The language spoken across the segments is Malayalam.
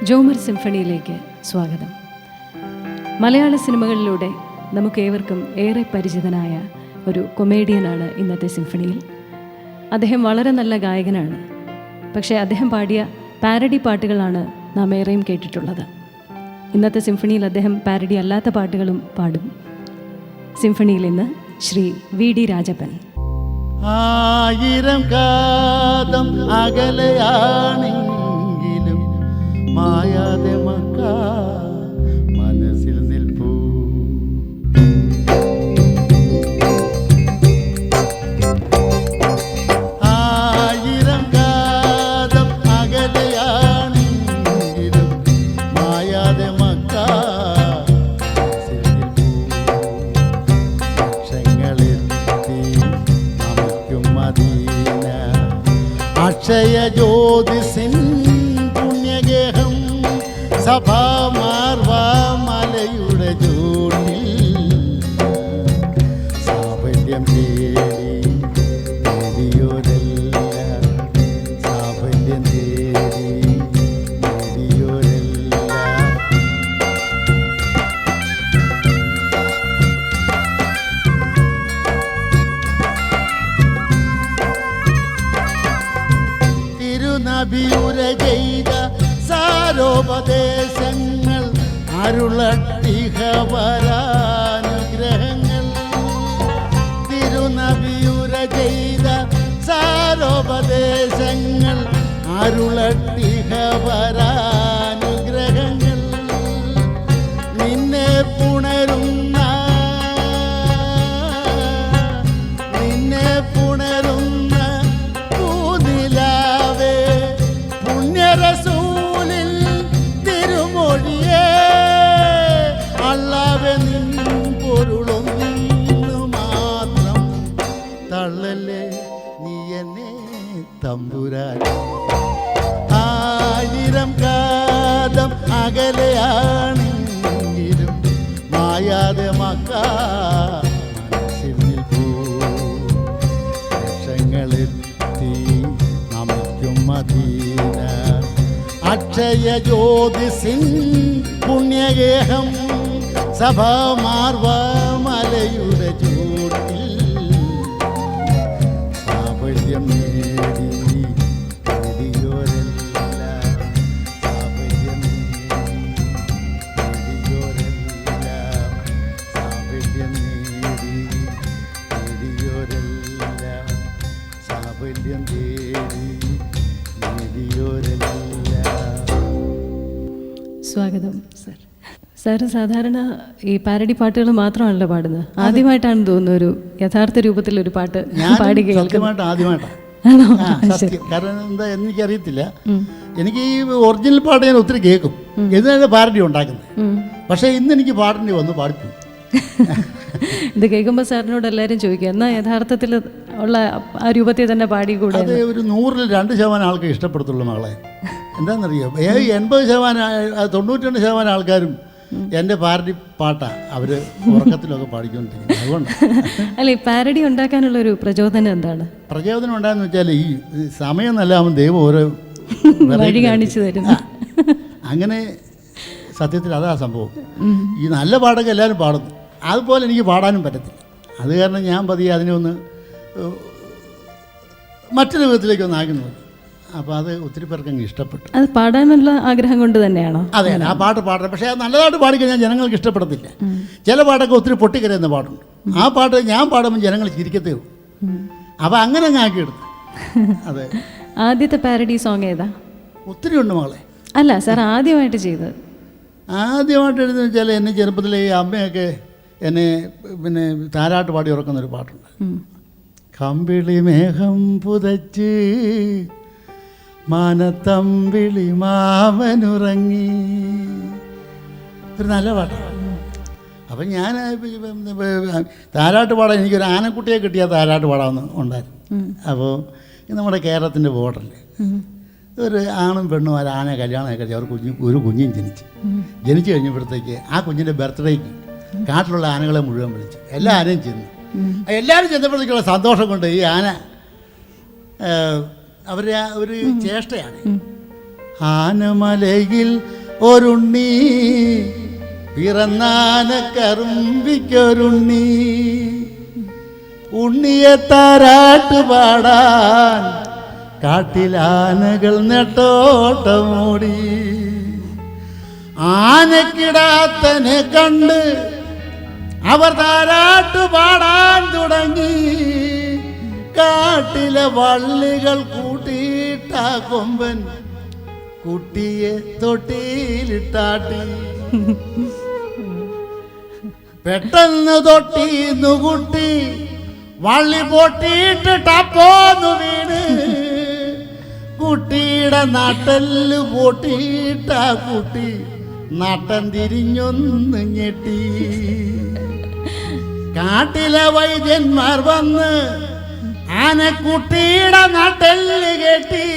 ജോമർ സിംഫണിയിലേക്ക് സ്വാഗതം. മലയാള സിനിമകളിലൂടെ നമുക്കേവർക്കും ഏറെ പരിചിതനായ ഒരു കൊമേഡിയനാണ് ഇന്നത്തെ സിംഫണിയിൽ. അദ്ദേഹം വളരെ നല്ല ഗായകനാണ്. പക്ഷേ അദ്ദേഹം പാടിയ പാരഡി പാട്ടുകളാണ് നാം ഏറെയും കേട്ടിട്ടുള്ളത്. ഇന്നത്തെ സിംഫണിയിൽ അദ്ദേഹം പാരഡി അല്ലാത്ത പാട്ടുകളും പാടും. സിംഫണിയിൽ ഇന്ന് ശ്രീ VD രാജപ്പൻ. ആയിരം കാതം അകലെയാണെങ്കിലും മായാതെ മക്ക മനസ്സിൽ നിൽപ്പൂ. ആയിരം കാതം അകലെയാണെങ്കിലും മായാതെ മക്ക മനസ്സിൽ നിൽപ്പൂ. ലക്ഷങ്ങളെത്തി നമുക്കും മദീന അക്ഷയ ജ്യോതിസിൻ പുണ്യഗേഹം സഭാമാർവാമലയുടെ ജോലിൽ സാഫല്യം തേടിയോരല്ല സാഫല്യം തേടിയോരല്ല. തിരുനബിയുര ചെയ്ത സാരോപദേശങ്ങൾ അരുളട്ടിഹവരാനുഗ്രഹങ്ങൾ. തിരുനബിയുര ചെയ്ത സാരോപദേശങ്ങൾ അരുളട്ടിഹവരാനുഗ്രഹങ്ങൾ. നിന്നെ പുണരുന്ന പൂനിലാവേ പുണ്യരസൂലിൽ തിരുമൊഴിയേ അല്ലാവെ നിൻ പൊരുളൊന്നു മാത്രം തള്ളല്ലേ നീ എന്നെ തമ്പുരാൻ. ആയിരം കാതം അകലെയാണെങ്കിലും മായാതെ മക്ക മനസ്സിൽ നിൽപ്പൂ. ലക്ഷങ്ങളെത്തി നമുക്കും മദീന അക്ഷയ ജ്യോതിസിൻ പുണ്യഗേഹം സഭാമാർവാമലയുടെ ചൂട്ടിൽ സാഫല്യം നേടിയോരല്ല സാഫല്യം നേടിയോരല്ല സാഫല്യം നേടിയോരല്ല സാഫല്യം നേടിയോരല്ല. സ്വാഗതം സർ. സാറ് സാധാരണ ഈ പാരഡി പാട്ടുകൾ മാത്രമാണല്ലോ പാടുന്നത്. ആദ്യമായിട്ടാണെന്ന് തോന്നുന്നു ഒരു യഥാർത്ഥ രൂപത്തിലൊരു പാട്ട് പാടി കേൾക്കുന്നത്. ആദ്യമായിട്ടാണ്. ആണോ? കാരണം എന്താ എനിക്കറിയത്തില്ല. എനിക്ക് ഈ ഒറിജിനൽ പാട്ട് ഞാൻ ഒത്തിരി കേൾക്കും. ഇതിനാണ് പാരഡി ഉണ്ടാക്കുന്നത്. പക്ഷേ ഇന്ന് എനിക്ക് പാടേണ്ടി വന്ന് പാടിപ്പോ. ഇത് കേൾക്കുമ്പോൾ സാറിനോട് എല്ലാവരും ചോദിക്കുക, എന്നാൽ യഥാർത്ഥത്തിൽ ഉള്ള ആ രൂപത്തിൽ തന്നെ പാടിക്കൂടെ? അത് ഒരു 100-ൽ 2% ആൾക്കാർ ഇഷ്ടപ്പെടത്തുള്ളൂ മകളെ. എന്താണെന്നറിയോ, 80%, 92% ആൾക്കാരും എൻ്റെ പാരഡി പാട്ടാണ് അവർ ഉറക്കത്തിലൊക്കെ പാടിക്കൊണ്ടിരിക്കുന്നത്. അതുകൊണ്ട് അല്ല, ഈ പാരഡി ഉണ്ടാക്കാനുള്ളൊരു പ്രചോദനം എന്താണ്? പ്രചോദനം ഉണ്ടായെന്ന് വെച്ചാൽ ഈ സമയം നല്ല ആവുമ്പോൾ ദൈവം ഓരോ വഴി കാണിച്ചു തരുന്നു. അങ്ങനെ സത്യത്തിൽ അതാ സംഭവം. ഈ നല്ല പാട്ടൊക്കെ എല്ലാവരും പാടുന്നു, അതുപോലെ എനിക്ക് പാടാനും പറ്റത്തില്ല. അത് കാരണം ഞാൻ പതിയെ അതിനെ ഒന്ന് മറ്റൊരു വിധത്തിലേക്കൊന്ന് ആക്കുന്നു. അപ്പോൾ അത് ഒത്തിരി പേർക്ക് അങ്ങ് ഇഷ്ടപ്പെട്ടു. അത് പാടാനുള്ള ആഗ്രഹം കൊണ്ട് തന്നെയാണോ? അതെ, ആ പാട്ട് പാടണം. പക്ഷേ അത് നല്ലതായിട്ട് പാടിക്കഴിഞ്ഞാൽ ജനങ്ങൾക്ക് ഇഷ്ടപ്പെടത്തില്ല. ചില പാട്ടൊക്കെ ഒത്തിരി പൊട്ടിക്കരയുന്ന പാട്ടുണ്ട്. ആ പാട്ട് ഞാൻ പാടുമ്പോൾ ജനങ്ങൾ ചിരിക്കത്തേ ഉള്ളൂ. അപ്പോൾ അങ്ങനെ അങ്ങ് ആക്കിയെടുത്തു. അതെ. ആദ്യത്തെ പാരഡി സോങ് ഏതാ? ഒത്തിരി ഉണ്ട് മകളെ. അല്ല സാർ, ആദ്യമായിട്ട് ചെയ്തത്? ആദ്യമായിട്ട് എഴുതുന്ന വെച്ചാൽ എന്നെ ചെറുപ്പത്തിലെ ഈ അമ്മയൊക്കെ എന്നെ പിന്നെ താരാട്ട് പാടി ഉറക്കുന്നൊരു പാട്ടുണ്ട്. കമ്പിളി മേഘം പുതച്ച് മാനത്തമ്പിളി മാമനുറങ്ങി. ഒരു നല്ല പാട്ടാണ്. അപ്പം ഞാൻ താരാട്ട് പാടാൻ എനിക്കൊരു ആനക്കുട്ടിയെ കിട്ടിയാൽ താരാട്ട് പാടാമെന്ന് ഉണ്ടായിരുന്നു. അപ്പോൾ നമ്മുടെ കേരളത്തിൻ്റെ ബോർഡറിൽ ഒരു ആണും പെണ്ണും ഒരു ആനയെ കല്യാണം കഴിച്ച് അവർ ഒരു കുഞ്ഞും ജനിച്ചു കഴിഞ്ഞപ്പോഴത്തേക്ക് ആ കുഞ്ഞിൻ്റെ ബർത്ത്ഡേക്ക് കാട്ടിലുള്ള ആനകളെ മുഴുവൻ വിളിച്ചു. എല്ലാ ആനയും ചെന്നു. എല്ലാവരും ചെന്നപ്പോഴത്തേക്കുള്ള സന്തോഷം കൊണ്ട് ഈ ആന അവരുടെ ഒരു ചേഷ്ടയാണ്. ആനമലയിൽ ഒരുണ്ണി പിറന്നാന കറുമ്പിക്കൊരുണ്ണി ഉണ്ണിയെ താരാട്ട് പാടാൻ കാട്ടിലാനകൾ നെട്ടോട്ടമോടി ആനക്കിടാത്തനെ കണ്ട് അവർ താരാട്ട് പാടാൻ തുടങ്ങി കാട്ടിലെ വള്ളികൾ കൂട്ടിയിട്ട കൊമ്പൻ കുട്ടിയെ തൊട്ടിയിലിട്ടാട്ടി പെട്ടെന്ന് തൊട്ടിന്നു കുട്ടി വള്ളി പൊട്ടിയിട്ട് ടപ്പോന്നു വീണ് കുട്ടിയുടെ നട്ടെല്ല് പൊട്ടിയിട്ട കുട്ടി നട്ടം തിരിഞ്ഞൊന്ന് ഞെട്ടി കാട്ടിലെ വൈദ്യന്മാർ വന്ന് ആനക്കുട്ടിയുടെ നട്ടെല്ല് കെട്ടി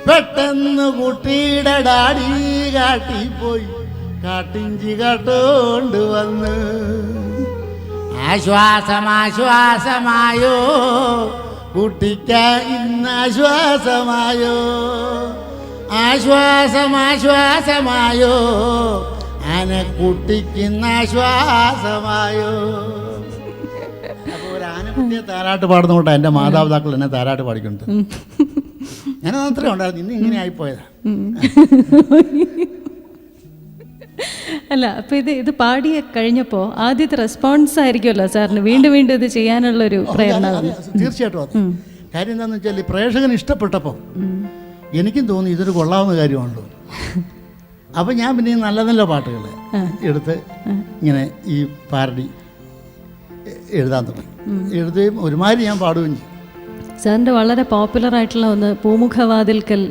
പെട്ടെന്ന് കുട്ടിയുടെ ഡാഡി കാട്ടിപ്പോയി കാട്ടിഞ്ചി കാട്ടോണ്ട് വന്ന് ആശ്വാസമാശ്വാസമായോ കുട്ടിക്ക് ഇന്ന് ആശ്വാസമായോ ആശ്വാസമാശ്വാസമായോ ആനക്കുട്ടിക്ക് ഇന്ന് ആശ്വാസമായോ. അപ്പോൾ ഒരു ആനക്കുട്ടിയെ താരാട്ട് പാടുന്നതുകൊണ്ട് എൻ്റെ മാതാപിതാക്കൾ എന്നെ താരാട്ട് പാടിക്കൊണ്ട് ഞാനത് അത്രയും ഉണ്ടായിരുന്നു. ഇന്ന് ഇങ്ങനെ ആയിപ്പോയതാ. അല്ല, അപ്പോൾ ഇത് പാടി കഴിഞ്ഞപ്പോൾ ആദ്യത്തെ റെസ്പോൺസ് ആയിരിക്കുമല്ലോ സാറിന് വീണ്ടും വീണ്ടും ഇത് ചെയ്യാനുള്ളൊരു പ്രേരണ? തീർച്ചയായിട്ടും അത്. കാര്യം എന്താണെന്ന് വെച്ചാൽ പ്രേക്ഷകന് ഇഷ്ടപ്പെട്ടപ്പോൾ എനിക്കും തോന്നി ഇതൊരു കൊള്ളാവുന്ന കാര്യമാണല്ലോ. അപ്പം ഞാൻ പിന്നെ നല്ല നല്ല പാട്ടുകൾ എടുത്ത് ഇങ്ങനെ ഈ പാരഡി എഴുതാൻ തുടങ്ങി. എഴുതുകയും ഒരുമാതിരി ഞാൻ പാടുകയും ചെയ്യും. സാറിൻ്റെ വളരെ പോപ്പുലർ ആയിട്ടുള്ള ഒന്ന് പൂമുഖവാതിൽക്കൽ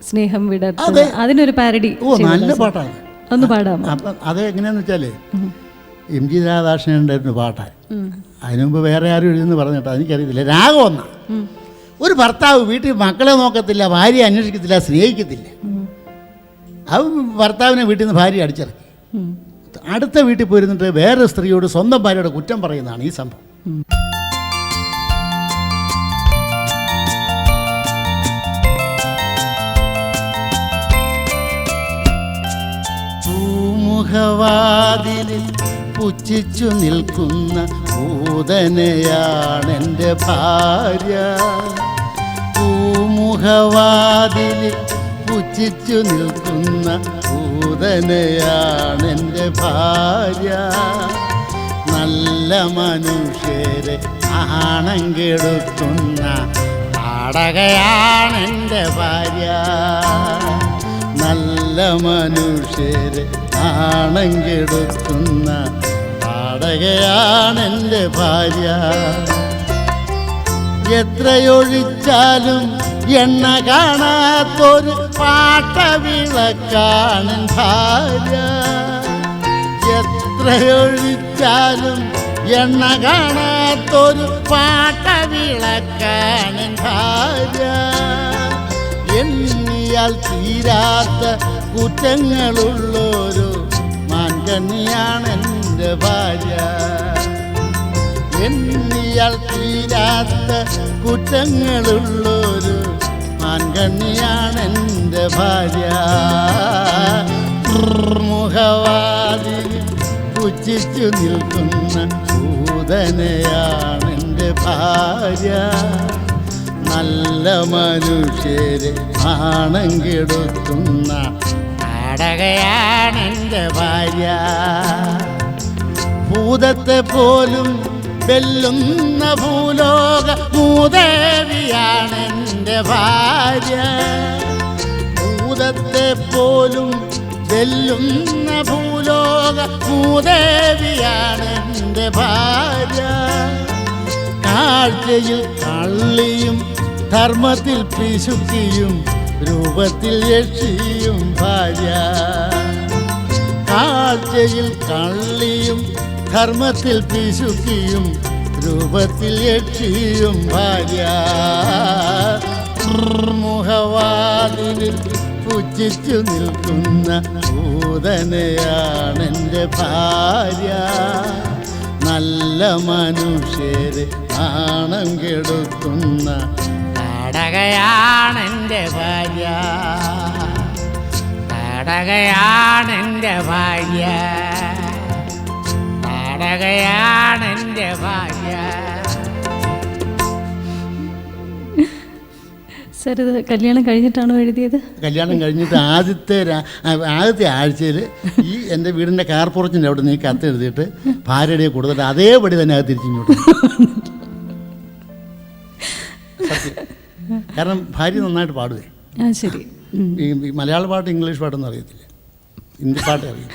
സ്നേഹം വിടർത്തുക, അതിനൊരു പാരഡി. നല്ല പാട്ടാണ്, ഒന്ന് പാടാം. അപ്പം അത് എങ്ങനെയാന്ന് വെച്ചാൽ എം ജി രാധാകൃഷ്ണൻ്റെ ഒരു പാട്ടാണ്. അതിനു മുമ്പ് വേറെ ആരും എഴുതുന്നു പറഞ്ഞിട്ടോ എനിക്കറിയത്തില്ല. രാഗം ഒന്നാ. ഒരു ഭർത്താവ് വീട്ടിൽ മക്കളെ നോക്കത്തില്ല, ഭാര്യയെ അന്വേഷിക്കത്തില്ല, സ്നേഹിക്കത്തില്ല. അത് ഭർത്താവിനെ വീട്ടിൽ നിന്ന് ഭാര്യ അടിച്ചിറക്കി അടുത്ത വീട്ടിൽ പോയിരുന്നിട്ട് വേറെ സ്ത്രീയോട് സ്വന്തം ഭാര്യയുടെ കുറ്റം പറയുന്നതാണ് ഈ സംഭവം. പൂമുഖവാതിലിൽ പുച്ഛിച്ചു നിൽക്കുന്ന പൂതനയാണെൻ്റെ ഭാര്യ. പൂമുഖവാതിലിൽ പുച്ഛിച്ചു നിൽക്കുന്ന പൂതനയാണെൻ്റെ ഭാര്യ. നല്ല മനുഷ്യരെ ആണം കെടുത്തുന്ന പാടകയാണെൻ്റെ ഭാര്യ. നല്ല മനുഷ്യരെ ആണം കെടുത്തുന്ന പാടകയാണെൻ്റെ ഭാര്യ. എത്രയൊഴിച്ചാലും എണ്ണ കാണാത്തൊരു പാട്ടവിളക്കാണ് ഭാര്യ. എത്രയൊഴിച്ചാലും എണ്ണ കാണാത്തൊരു പാട്ടവിളക്കാണ് ഭാര്യ. എണ്ണിയാൽ തീരാത്ത കുറ്റങ്ങളുള്ളൊരു മാൻകണ്ണിയാണ് എൻ്റെ ഭാര്യ. എണ്ണിയാൽ തീരാത്ത കുറ്റങ്ങളുള്ളൊരു മാൻകണ്ണിയാണ് എൻ്റെ ഭാര്യ. മുഖവാതിൽ പുച്ഛിച്ചു നിൽക്കുന്ന പൂതനയാണ് എൻ്റെ ഭാര്യ. നല്ല മനുഷ്യരെ ആണം കെടുത്തുന്ന നാടകയാണ് എൻ്റെ ഭാര്യ. ഭൂതത്തെ പോലും വെല്ലുന്ന ഭൂലോക മൂദേവിയാണ് എൻ്റെ ഭാര്യ. ഭൂതത്തെ പോലും വെല്ലുന്ന ഭൂലോക മൂദേവിയാണ് എൻ്റെ ഭാര്യ. കാഴ്ചയിൽ കള്ളിയും ധർമ്മത്തിൽ പിശുക്കിയും രൂപത്തിൽ യക്ഷിയും ഭാര്യ. കാഴ്ചയിൽ കള്ളിയും ധർമ്മത്തിൽ പിശുക്കിയും രൂപത്തിൽ യക്ഷിയും ഭാര്യ. മുഖവാതിലിൽ പുച്ഛിച്ചു നിൽക്കുന്ന പൂതനയാണ് എൻ്റെ ഭാര്യ. നല്ല മനുഷ്യരെ ആണം കെടുത്തുന്ന തടകയാണെൻ്റെ ഭാര്യ, തടകയാണെൻ്റെ ഭാര്യ, തടകയാണെൻ്റെ ഭാര്യ. സാർ ഇത് കല്യാണം കഴിഞ്ഞിട്ടാണോ എഴുതിയത്? കല്യാണം കഴിഞ്ഞിട്ട് ആദ്യത്തെ ആഴ്ചയിൽ ഈ എൻ്റെ വീടിൻ്റെ കാർപ്പുറത്തിൻ്റെ അവിടെ നിന്ന് ഈ കത്ത് എഴുതിയിട്ട് ഭാര്യയുടെ കൊടുത്തിട്ട് അതേപടി തന്നെ അത് തിരിച്ചിങ്ങോട്ട്. കാരണം ഭാര്യ നന്നായിട്ട് പാടുവേ. ശരി. ഈ മലയാള പാട്ട് ഇംഗ്ലീഷ് പാട്ടൊന്നും അറിയത്തില്ല, ഹിന്ദി പാട്ട് അറിയില്ല.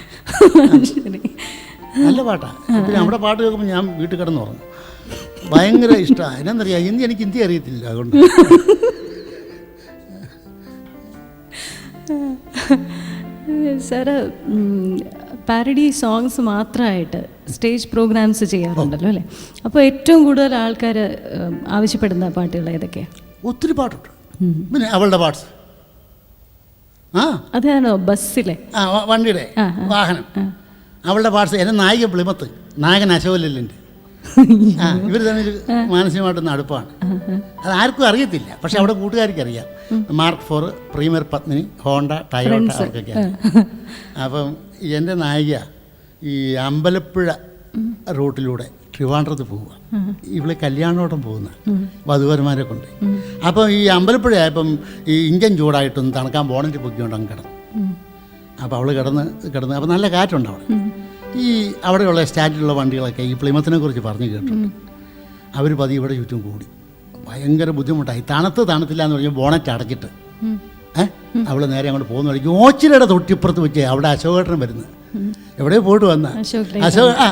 നല്ല പാട്ടാണ്. പിന്നെ നമ്മുടെ പാട്ട് കേൾക്കുമ്പോൾ ഞാൻ വീട്ടിൽ കിടന്ന് ഉറങ്ങും. ഭയങ്കര ഇഷ്ടമാണ്. എന്നാന്നറിയാം, എനിക്ക് ഹിന്ദി അറിയത്തില്ല, അതുകൊണ്ട്. സാറ് പാരഡി സോങ്സ് മാത്രമായിട്ട് സ്റ്റേജ് പ്രോഗ്രാംസ് ചെയ്യാറുണ്ടല്ലോ അല്ലേ? അപ്പോൾ ഏറ്റവും കൂടുതൽ ആൾക്കാർ ആവശ്യപ്പെടുന്ന പാട്ടുകൾ ഏതൊക്കെയാണ്? ഒത്തിരി പാട്ടുണ്ട്. പിന്നെ അവളുടെ പാട്ട്സ്. അതാണോ ബസ്സിലെ? വണ്ടിയുടെ വാഹനം. അവളുടെ പാട്ട്സ്. എൻ്റെ നായിക പ്ലിമത്ത്, നായകൻ അശോകലില്ലുണ്ട്. ഇവർ തമ്മിൽ മാനസികമായിട്ടൊന്ന് അടുപ്പാണ്. അത് ആർക്കും അറിയത്തില്ല, പക്ഷെ അവിടെ കൂട്ടുകാർക്ക് അറിയാം. Mark 4, Premier Padmini, Honda, Toyota, അവർക്കൊക്കെയാണ്. അപ്പം എൻ്റെ നായിക ഈ അമ്പലപ്പുഴ റൂട്ടിലൂടെ ട്രിവാൻഡ്രത്ത് പോവുക. ഇവിടെ കല്യാണോട്ടം പോകുന്ന വധുവരന്മാരെ കൊണ്ട്. അപ്പം ഈ അമ്പലപ്പുഴ ആയപ്പം ഈ ഇഞ്ചൻ ചൂടായിട്ടൊന്ന് തണുക്കാൻ ബോണറ്റ് പൊക്കിക്കൊണ്ട് അങ്ങ് കിടന്നു. അപ്പോൾ അവൾ കിടന്ന് അപ്പോൾ നല്ല കാറ്റുണ്ട് അവിടെ. ഈ അവിടെയുള്ള സ്റ്റാൻഡിലുള്ള വണ്ടികളൊക്കെ ഈ പ്ലിമത്തിനെ കുറിച്ച് പറഞ്ഞു കേട്ടിട്ടുണ്ട്. അവർ ഇവിടെ ചുറ്റും കൂടി. ഭയങ്കര ബുദ്ധിമുട്ടായി. തണുത്തില്ല എന്ന് പറഞ്ഞാൽ ബോണറ്റ് അടച്ചിട്ട് അവൾ നേരെ അങ്ങോട്ട് പോകുന്ന വഴിക്ക് ഓച്ചിലയുടെ തൊട്ടിപ്പുറത്ത് വെച്ച് അവിടെ അശോകേട്ടൻ വരുന്നത്. എവിടെയോ പോയിട്ട് വന്ന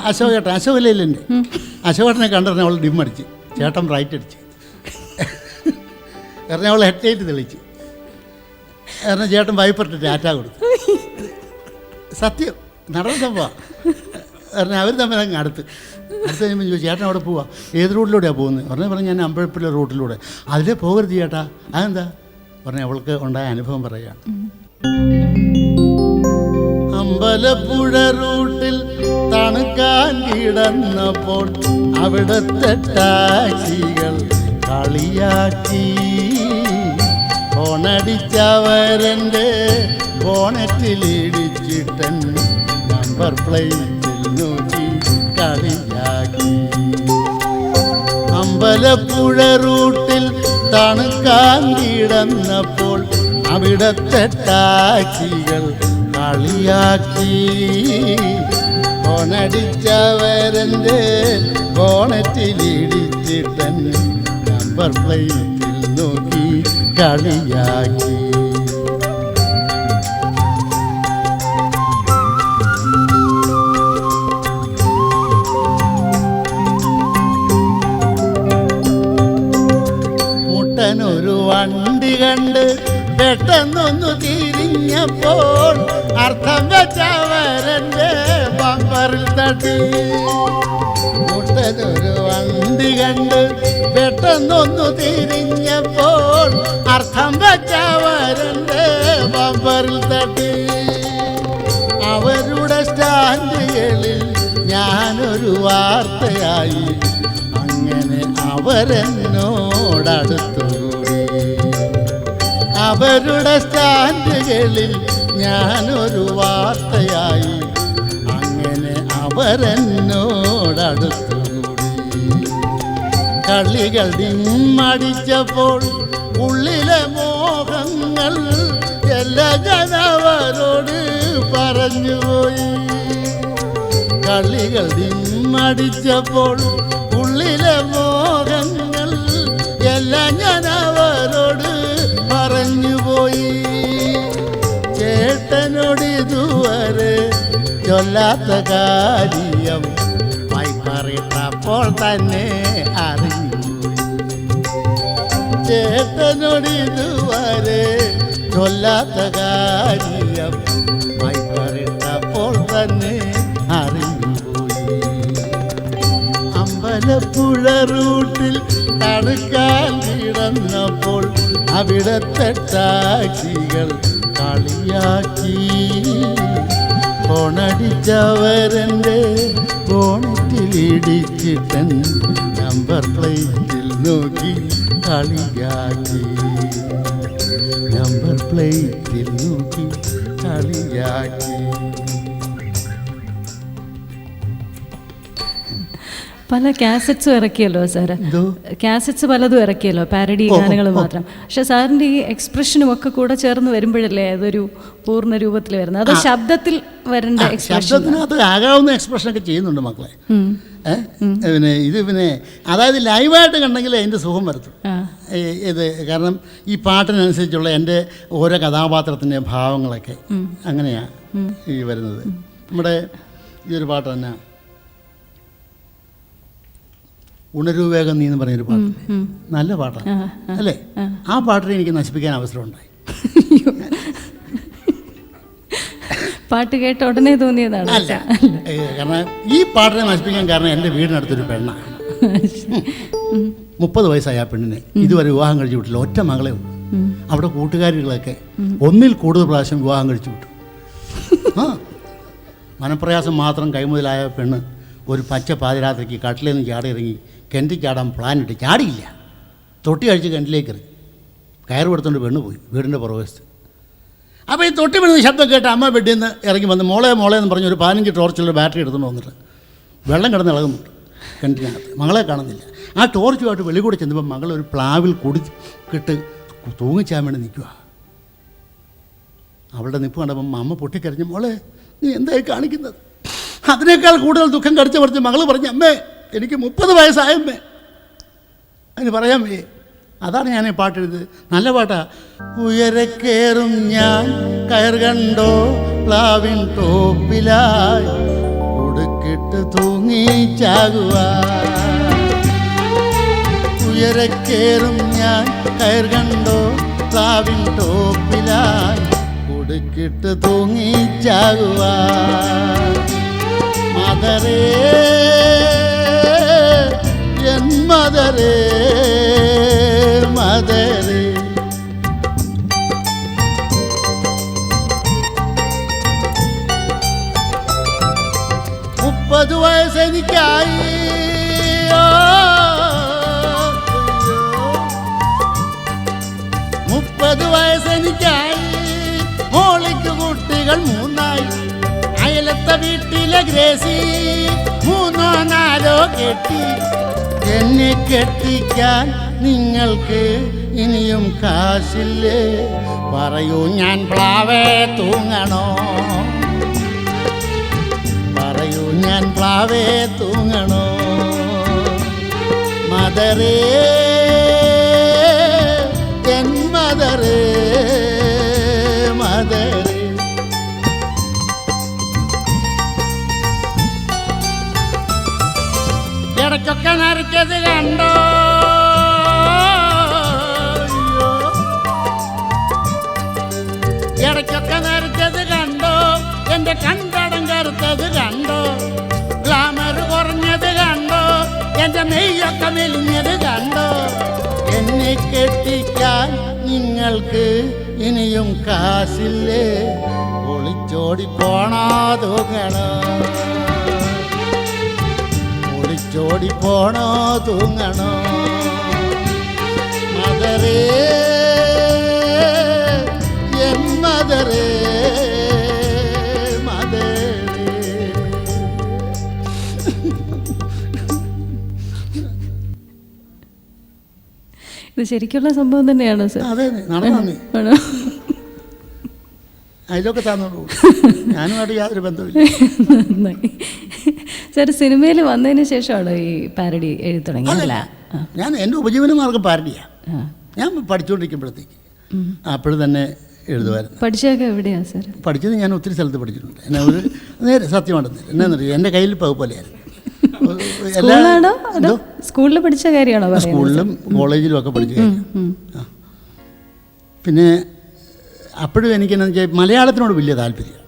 അശോകേട്ടൻ്റെ അശോകേട്ടനെ കണ്ടിരുന്ന അവൾ ഡിമ്മടിച്ച്, ചേട്ടൻ റൈറ്റ് അടിച്ച്. കാരണം അവൾ ഹെഡ് ലൈറ്റ് തെളിച്ച്. കാരണം ചേട്ടൻ വൈപ്പറിട്ട് ടാറ്റ കൊടുത്തു. സത്യം നടന്ന സംഭവം. കാരണം അവർ തമ്മിൽ അങ്ങ് അടുത്ത് കഴിയുമ്പോൾ ചോദിച്ചു, ചേട്ടൻ അവിടെ പോവാ, ഏത് റൂട്ടിലൂടെയാണ് പോകുന്നത്? പറഞ്ഞു ഞാൻ അമ്പലപ്പുഴ റൂട്ടിലൂടെ. അതിലേ പോകരുത് ചേട്ടാ. അതെന്താ? പറഞ്ഞ അവൾക്ക് ഉണ്ടായ അനുഭവം പറയുകയാണ്. അമ്പലപ്പുഴ റൂട്ടിൽ തണുക്കാൻ കിടന്നപ്പോൾ അവിടുത്തെ ടാക്സികൾ കളിയാക്കി. ഫോണടിച്ചവരെൻ്റെ ബോണറ്റിലിടിച്ചിട്ടൻ നമ്പർ പ്ലേറ്റിൽ നോക്കി കളിയാക്കി. അമ്പലപ്പുഴ റൂട്ടിൽ തണുക്കാൻ കിടന്നപ്പോൾ അവിടത്തെ ടാക്സികൾ കളിയാക്കി. ഫോണടിച്ചവരെൻ്റെ ബോണറ്റിലിടിച്ചിട്ടൻ നമ്പർ പ്ലേറ്റിൽ നോക്കി കളിയാക്കി. മുട്ടനൊരു വണ്ടി കണ്ട് പെട്ടെന്നൊന്നു തിരിഞ്ഞപ്പോൾ അർത്ഥം വെച്ചവരെൻ്റെ ബമ്പറിൽ തട്ടി. മുട്ടനൊരു വണ്ടി കണ്ട് പെട്ടെന്നൊന്നു തിരിഞ്ഞപ്പോൾ അർത്ഥം വെച്ചവരെൻ്റെ ബമ്പറിൽ തട്ടി. അവരുടെ സ്റ്റാൻഡുകളിൽ ഞാനൊരു വാർത്തയായി. അങ്ങനെ അവരെന്നോടടുത്തുകൂടി. അവരുടെ സ്റ്റാൻഡുകളിൽ ഞാനൊരു വാർത്തയായി. അങ്ങനെ അവരെന്നോടടുത്തുകൂടി. കളികൾ ഡിമ്മടിച്ചപ്പോൾ ഉള്ളിലെ മോഹങ്ങൾ എല്ലാ ജനവരോട് പറഞ്ഞുപോയി. കളികൾ ഡിമ്മടിച്ചപ്പോൾ ഉള്ളിലെ മോഹങ്ങൾ എല്ലാം ഞാൻ അവരോട് പറഞ്ഞുപോയി. ചേട്ടനോട് ഇതുവരെ ചൊല്ലാത്ത കാര്യം വൈപ്പറിട്ടപ്പോൾ തന്നെ അറിഞ്ഞുപോയി. ചേട്ടനോട് ഇതുവരെ ചൊല്ലാത്ത കാര്യം വൈപ്പറിട്ടപ്പോൾ തന്നെ അറിഞ്ഞുപോയി. അമ്പലപ്പുഴ റൂട്ടിൽ തണുക്കാൻ കിടന്നപ്പോൾ അവിടത്തെ ടാക്സികൾ കളിയാക്കി. ഫോണടിച്ചവരെൻ്റെ ബോണറ്റിലിടിച്ചിട്ടൻ നമ്പർ പ്ലേറ്റിൽ നോക്കി കളിയാക്കി, നമ്പർ പ്ലേറ്റിൽ നോക്കി കളിയാക്കി. പല കാസറ്റ്സും ഇറക്കിയല്ലോ സാറ്, കാസറ്റ്സ് പലതും ഇറക്കിയല്ലോ, പാരഡി ഗാനങ്ങൾ മാത്രം. പക്ഷെ സാറിൻ്റെ ഈ എക്സ്പ്രഷനും ഒക്കെ കൂടെ ചേർന്ന് വരുമ്പോഴല്ലേ അതൊരു പൂർണ്ണ രൂപത്തിൽ വരുന്നത്? അത് ശബ്ദത്തിൽ വരേണ്ട എക്സ്പ്രഷൻ, ശബ്ദത്തിനകത്ത് ആകാവുന്ന എക്സ്പ്രഷനൊക്കെ ചെയ്യുന്നുണ്ട് മക്കളെ. പിന്നെ അതായത് ലൈവായിട്ട് കണ്ടെങ്കിൽ അതിൻ്റെ സുഖം വരത്തും. ഇത് കാരണം ഈ പാട്ടിനനുസരിച്ചുള്ള എൻ്റെ ഓരോ കഥാപാത്രത്തിൻ്റെ ഭാവങ്ങളൊക്കെ അങ്ങനെയാണ് ഈ വരുന്നത്. നമ്മുടെ ഈ ഒരു പാട്ട് തന്നെ ഉണരൂ വേഗം നീ എന്ന് പറഞ്ഞൊരു പാട്ട്, നല്ല പാട്ടാണ് അല്ലേ? ആ പാട്ടിനെ എനിക്ക് നശിപ്പിക്കാൻ അവസരമുണ്ടായി. പാട്ട് കേട്ട ഉടനെ തോന്നിയതാണ്? അല്ല, കാരണം ഈ പാട്ടിനെ നശിപ്പിക്കാൻ കാരണം എൻ്റെ വീടിനടുത്തൊരു പെണ്ണാണ്. 30 വയസ്സായ ആ പെണ്ണിനെ ഇതുവരെ വിവാഹം കഴിച്ചു വിട്ടില്ല. ഒറ്റ മകളെ ഉള്ളൂ. അവിടെ കൂട്ടുകാരികളൊക്കെ ഒന്നിൽ കൂടുതൽ പ്രാവശ്യം വിവാഹം കഴിച്ചു വിട്ടു. മനപ്രയാസം മാത്രം കൈമുതലായ പെണ്ണ് ഒരു പച്ച പാതിരാത്രിക്ക് കട്ടിലിൽ നിന്ന് ചാടി ഇറങ്ങി കിണറ്റിൽ ചാടാൻ പ്ലാനിട്ട് ചാടിയില്ല, തൊട്ടി കഴിച്ച് കിണറ്റിലേക്ക് ഇറങ്ങി. കയറ് കൊടുത്തുകൊണ്ട് പെണ്ണ് പോയി വീടിൻ്റെ പുറവശത്ത്. അപ്പോൾ ഈ തൊട്ടി വീഴുന്ന ശബ്ദം കേട്ട് അമ്മ ബെഡിൽ നിന്ന് ഇറങ്ങി വന്ന് മോളെ എന്ന് പറഞ്ഞ് ഒരു 15 ടോർച്ചുള്ള ബാറ്ററി എടുത്തുകൊണ്ട് വന്നിട്ട് വെള്ളം കിടന്ന് ഇളകുന്നുണ്ട് കിണറ്റിനകത്ത്. മകളെ കാണുന്നില്ല. ആ ടോർച്ചുമായിട്ട് വെളി കൂടെ ചെന്നപ്പോൾ മകൾ ഒരു പ്ലാവിൽ കുടിക്കിട്ട് തൂങ്ങിച്ചാൻ വേണ്ടി നിൽക്കുക. അവളുടെ നിപ്പ് കണ്ടപ്പം അമ്മ പൊട്ടിക്കരഞ്ഞു, മോളെ നീ എന്തായി കാണിക്കുന്നത്? അതിനേക്കാൾ കൂടുതൽ ദുഃഖം കടിച്ചു പറിച്ച് മകൾ പറഞ്ഞു, അമ്മേ എനിക്ക് 30 വയസ്സായമ്മേ. അതിന് പറയാൻ വയ്യേ. അതാണ് ഞാൻ ഈ പാട്ടെഴുത്. നല്ല പാട്ടാ. ഉയരക്കേറും ഞാൻ കയർ കണ്ടോ പ്ലാവിൻ ടോപ്പിലായി ഉടുക്കിട്ട് തൂങ്ങിച്ചാകുക. ഉയരക്കേറും ഞാൻ കയർ കണ്ടോ പ്ലാവിൻ ടോപ്പിലായി ഉടുക്കിട്ട് തൂങ്ങിച്ചാകുക. മദരേ എൻ മദരേ മദരേ. മുപ്പത് വയസ്സെനിക്കായി, 30 വയസ്സെനിക്കായി. മോളിക്ക് കുട്ടികൾ 3 അയലത്തെ വീട്ടിലെ ഗ്രേസി 3 4 കെട്ടി. എന്നെ കെട്ടിക്കാൻ നിങ്ങൾക്ക് ഇനിയും കാശില്ലേ? പറയൂ ഞാൻ പ്ലാവേ തൂങ്ങണോ? പറയൂ ഞാൻ പ്ലാവേ തൂങ്ങണോ? മദരേ എൻ മദരേ മദരേ. ഇടയ്ക്കൊക്കെ നരച്ചത് കണ്ടോ? ഇടയ്ക്കൊക്കെ നരച്ചത് കണ്ടോ? എൻ്റെ കണ്ടടം കറുത്തത് കണ്ടോ? ഗ്ലാമർ കുറഞ്ഞത് കണ്ടോ? എൻ്റെ നെയ്യൊക്കെ മെലിഞ്ഞത് കണ്ടോ? എന്നെ കെട്ടിക്കാൻ നിങ്ങൾക്ക് ഇനിയും കാശില്ലേ? ഒളിച്ചോടി പോണോ തൂങ്ങണോ? ഒളിച്ചോടി പോണോ തൂങ്ങണോ? മദരേ എൻ മദരേ മദരേ. ഇത് ശരിക്കുള്ള സംഭവം തന്നെയാണോ സാർ? അതെ, നടന്നു. അതിലൊക്കെ തന്നോളൂ. ഞാനുമായിട്ട് യാതൊരു ബന്ധമില്ല. നന്നായി. സാർ സിനിമയിൽ വന്നതിന് ശേഷമാണോ ഈ പാരഡി എഴുതി തുടങ്ങിയതല്ല? ഞാൻ എൻ്റെ ഉപജീവനമാർഗ്ഗം പാരഡിയാണ്. ഞാൻ പഠിച്ചുകൊണ്ടിരിക്കുമ്പോഴത്തേക്ക് അപ്പോഴും തന്നെ എഴുതുമായിരുന്നു. പഠിച്ചതൊക്കെ എവിടെയാണ് സാർ? പഠിച്ചത് ഞാൻ ഒത്തിരി സ്ഥലത്ത് പഠിച്ചിട്ടുണ്ട്. എന്നെ ഒരു നേരെ സത്യമാണെന്ന് എന്നാന്നറിയോ, എൻ്റെ കയ്യിൽ പോലെയായിരുന്നു. സ്കൂളിൽ പഠിച്ച കാര്യമാണോ? സ്കൂളിലും കോളേജിലും ഒക്കെ പഠിച്ച കാര്യം. പിന്നെ അപ്പോഴും എനിക്കെന്നു വെച്ചാൽ മലയാളത്തിനോട് വലിയ താല്പര്യം.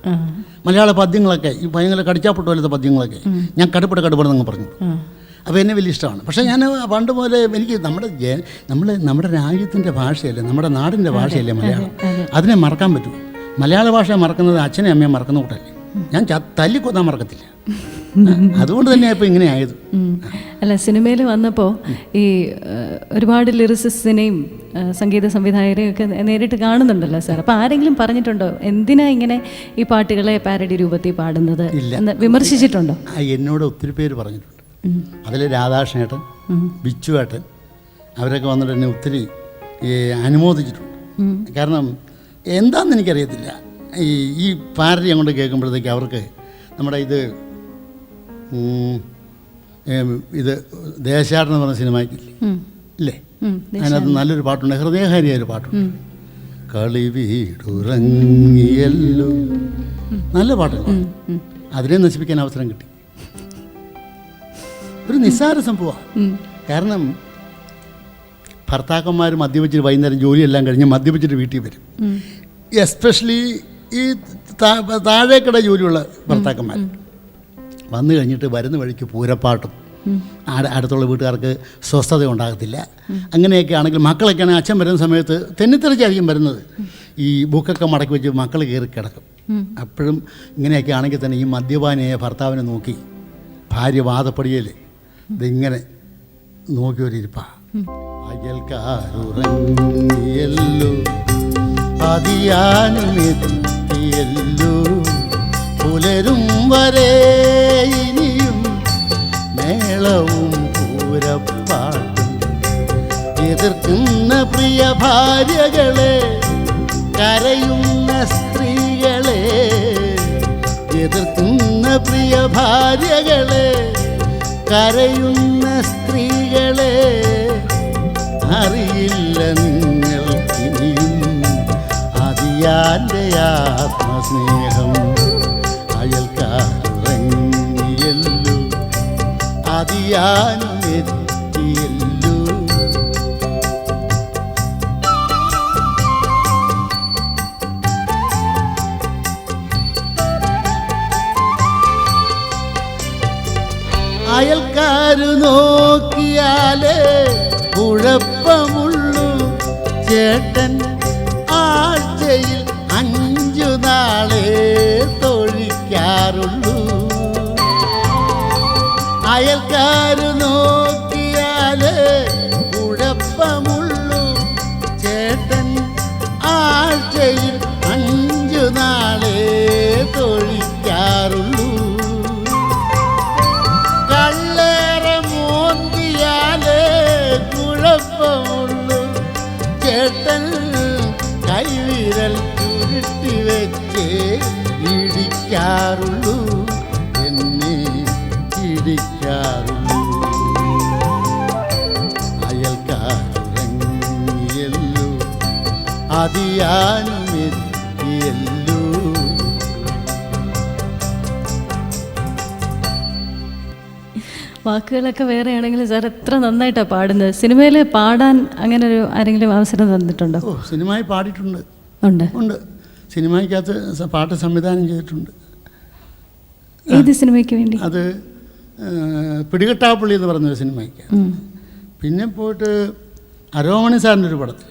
മലയാള പദ്യങ്ങളൊക്കെ ഈ ഭയങ്കര കടിച്ചാപ്പൊട്ട് പോലത്തെ പദ്യങ്ങളൊക്കെ ഞാൻ കടുപ്പെടുന്നങ്ങ് പറഞ്ഞു. അപ്പോൾ എന്നെ വലിയ ഇഷ്ടമാണ്. പക്ഷേ ഞാൻ പണ്ട് പോലെ എനിക്ക് നമ്മുടെ രാജ്യത്തിൻ്റെ ഭാഷയല്ലേ, നമ്മുടെ നാടിൻ്റെ ഭാഷയല്ലേ മലയാളം. അതിനെ മറക്കാൻ പറ്റുമോ? മലയാള ഭാഷ മറക്കുന്നത് അച്ഛനെയും അമ്മയും മറക്കുന്ന കൂട്ടല്ലേ. ഞാൻ തല്ലിക്കൊന്നാൻ മറക്കത്തില്ല. അതുകൊണ്ട് തന്നെയാണ് ഇപ്പോൾ ഇങ്ങനെ ആയത്. അല്ല, സിനിമയിൽ വന്നപ്പോൾ ഈ ഒരുപാട് ലിറിസിസ്റ്റിനെയും സംഗീത സംവിധായകരെയും ഒക്കെ നേരിട്ട് കാണുന്നുണ്ടല്ലോ സാർ. അപ്പോൾ ആരെങ്കിലും പറഞ്ഞിട്ടുണ്ടോ എന്തിനാ ഇങ്ങനെ ഈ പാട്ടുകളെ പാരഡി രൂപത്തിൽ പാടുന്നത് എന്ന് വിമർശിച്ചിട്ടുണ്ടോ? എന്നോട് ഒത്തിരി പേര് പറഞ്ഞിട്ടുണ്ട്. അതിൽ രാധാകൃഷ്ണേട്ടൻ, ബിച്ചുവേട്ടൻ, അവരൊക്കെ വന്നിട്ട് എന്നെ ഒത്തിരി അനുമോദിച്ചിട്ടുണ്ട്. കാരണം എന്താണെന്ന് എനിക്കറിയത്തില്ല, ഈ പാരഡി അങ്ങോട്ട് കേൾക്കുമ്പോഴത്തേക്ക് അവർക്ക് നമ്മുടെ ഇത് ദേശാടനം എന്ന് പറഞ്ഞ സിനിമയ്ക്കില്ലേ ഇല്ലേ, അതിനകത്ത് നല്ലൊരു പാട്ടുണ്ട്, ഹൃദയഹാരിയായൊരു പാട്ടുണ്ട്, കളി വീടുറങ്ങിയല്ലോ, നല്ല പാട്ടല്ല. അതിനെ നശിപ്പിക്കാൻ അവസരം കിട്ടി. ഒരു നിസ്സാര സംഭവമാണ്. കാരണം ഭർത്താക്കന്മാർ മദ്യപിച്ചിട്ട് വൈകുന്നേരം ജോലിയെല്ലാം കഴിഞ്ഞ് മദ്യപിച്ചിട്ട് വീട്ടിൽ വരും. എസ്പെഷ്യലി ഈ താഴേക്കട ജോലിയുള്ള ഭർത്താക്കന്മാർ വന്നു കഴിഞ്ഞിട്ട് വരുന്ന വഴിക്ക് പൂരപ്പാട്ടും, അടുത്തുള്ള വീട്ടുകാർക്ക് സ്വസ്ഥത ഉണ്ടാകത്തില്ല. അങ്ങനെയൊക്കെ ആണെങ്കിൽ മക്കളൊക്കെ ആണെങ്കിൽ അച്ഛൻ വരുന്ന സമയത്ത് തെന്നിത്തെറിച്ചായിരിക്കും വരുന്നത്. ഈ ബുക്കൊക്കെ മടക്കി വെച്ച് മക്കൾ കയറി കിടക്കും. അപ്പോഴും ഇങ്ങനെയൊക്കെ ആണെങ്കിൽ തന്നെ ഈ മദ്യപാനിയെ ഭർത്താവിനെ നോക്കി ഭാര്യ വാദപ്പടിയല്ലേ ഇതിങ്ങനെ നോക്കിയൊരിപ്പാ. അയൽക്കാരുറങ്ങിയല്ലോ, അതിയാനുമെത്തിയല്ലോ, പുലരും വരെ ഇനിയും മേളവും പൂരപ്പാട്ടും, എതിർക്കുന്ന പ്രിയ ഭാര്യകളെ, കരയുന്ന സ്ത്രീകളെ, എതിർക്കുന്ന പ്രിയ ഭാര്യകളെ, കരയുന്ന സ്ത്രീകളെ, അറിയില്ല നിങ്ങൾക്കിനിയും അതിയാൻ്റെ ആത്മസ്നേഹം. അയൽക്കാരുറങ്ങിയല്ലോ, അതിയാനുമെത്തിയല്ലോ. അയൽക്കാരു നോക്കിയാലേ കുഴപ്പമുള്ളൂ, ചേട്ടൻ ആഴ്ചയിൽ 5 നാളെ തൊഴിക്കാറുള്ളൂ. അയൽക്കാരു നോക്കിയാലേ കുഴപ്പമുള്ളൂ, ചേട്ടൻ ആഴ്ചയിൽ 5 നാളെ തൊഴിക്കാറുള്ളൂ. കള്ളേറെ മോന്തിയാലേ കുഴപ്പമുള്ളൂ, ചേട്ടൻ കൈവിരൽ ചുരുട്ടി വെച്ച് ഇടിക്കാറുള്ളൂ, എന്നെ ഇടിക്കാറുള്ളൂ. അയൽക്കാരുറങ്ങിയല്ലോ, അതിയാനുമെത്തിയല്ലോ. വാക്കുകളൊക്കെ വേറെ ആണെങ്കിലും സാർ എത്ര നന്നായിട്ടാണ് പാടുന്നത്. സിനിമയിൽ പാടാൻ അങ്ങനെ ഒരു ആരെങ്കിലും അവസരം തന്നിട്ടുണ്ടോ? ഓ, സിനിമയിൽ പാടിയിട്ടുണ്ട്. ഉണ്ട്. സിനിമയ്ക്കകത്ത് പാട്ട് സംവിധാനം ചെയ്തിട്ടുണ്ട്. ഏത് സിനിമയ്ക്ക് വേണ്ടി? അത് പിടികെട്ടാപ്പള്ളി എന്ന് പറഞ്ഞൊരു സിനിമയ്ക്ക്. പിന്നെ പോയിട്ട് അരോമണി സാറിൻ്റെ ഒരു പടത്തിൽ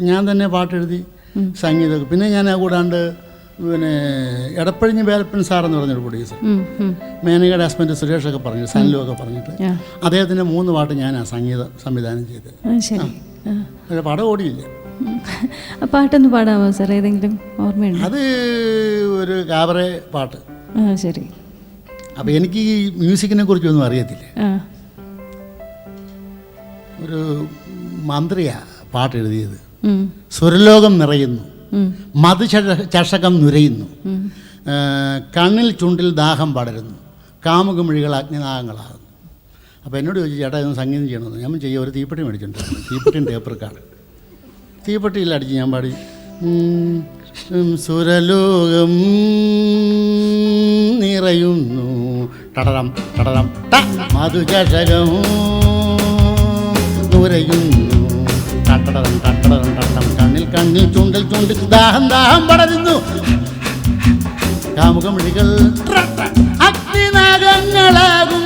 ഞാൻ തന്നെ പാട്ടെഴുതി സംഗീതമൊക്കെ. പിന്നെ ഞാൻ കൂടാണ്ട് പിന്നെ എടപ്പഴിഞ്ഞ് വേലപ്പൻ സാറെന്ന് പറഞ്ഞൊരു പ്രൊഡ്യൂസർ, മേനകയുടെ ഹസ്ബൻഡ് സുരേഷൊക്കെ പറഞ്ഞു, സനിലുമൊക്കെ പറഞ്ഞിട്ട് അദ്ദേഹത്തിൻ്റെ 3 പാട്ട് ഞാനാണ് സംഗീത സംവിധാനം ചെയ്തത്. പക്ഷേ പടം ഓടിയില്ല. പാട്ടൊന്ന് പാടാമോ സാർ? ഏതെങ്കിലും ഓർമ്മയുണ്ട്? അത് ഒരു കാബറെ പാട്ട്. ശരി. അപ്പം എനിക്ക് ഈ മ്യൂസിക്കിനെ കുറിച്ചൊന്നും അറിയത്തില്ല. ഒരു മന്ത്രിയാണ് പാട്ട് എഴുതിയത്. സുരലോകം നിറയുന്നു, മധുചഷകം നുരയുന്നു, കണ്ണിൽ ചുണ്ടിൽ ദാഹം പടരുന്നു, കാമുകമിഴികൾ അഗ്നിനാഗങ്ങളാകുന്നു. അപ്പോൾ എന്നോട് ചോദിച്ചു, ചേട്ടാ ഇതൊന്ന് സംഗീതം ചെയ്യണമെന്ന്. ഞാൻ ചെയ്യും. ഒരു തീപ്പെട്ടി മേടിച്ചിട്ടുണ്ട്, തീപ്പെട്ടിയും ടേപ്പ് റെക്കോർഡ്. തീപ്പെട്ടിയിൽ അടിച്ച് ഞാൻ പാടി, സുരലോകം നിറയുന്നു ടടരം ടടരം ട, മധുചഷകം നുരയുന്നു ടടടം ടടടം ടടം, കണ്ണിൽ കണ്ണിൽ ചുണ്ടിൽ ചുണ്ടിൽ ദാഹം ദാഹം പടരുന്നു, കാമുകമിഴികൾ അഗ്നിനാഗങ്ങളാകും.